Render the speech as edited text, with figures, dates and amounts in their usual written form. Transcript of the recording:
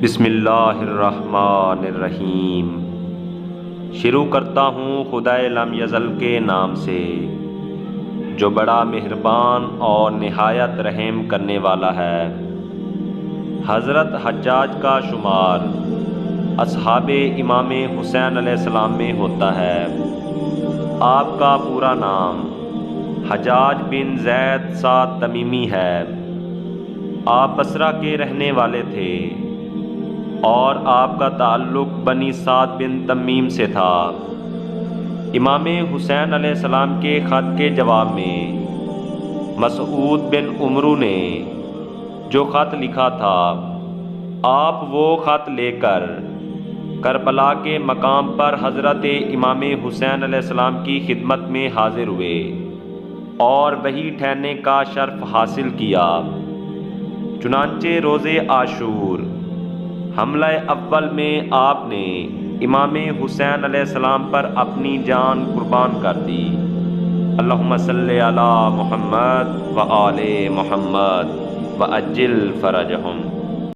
بسم اللہ الرحمن الرحیم۔ شروع کرتا ہوں خدائے لم یزل کے نام سے جو بڑا مہربان اور نہایت رحم کرنے والا ہے۔ حضرت حجاج کا شمار اصحاب امام حسین علیہ السلام میں ہوتا ہے۔ آپ کا پورا نام حجاج بن زید سعد تمیمی ہے۔ آپ بصرہ کے رہنے والے تھے اور آپ کا تعلق بنی سعد بن تمیم سے تھا۔ امام حسین علیہ السلام کے خط کے جواب میں مسعود بن عمرو نے جو خط لکھا تھا، آپ وہ خط لے کر کربلا کے مقام پر حضرت امام حسین علیہ السلام کی خدمت میں حاضر ہوئے اور وہی ٹھہرنے کا شرف حاصل کیا۔ چنانچہ روز عاشور حملہ اول میں آپ نے امام حسین علیہ السلام پر اپنی جان قربان کر دی۔ اللہم صلی علی محمد و آل محمد وعجل فرجہم۔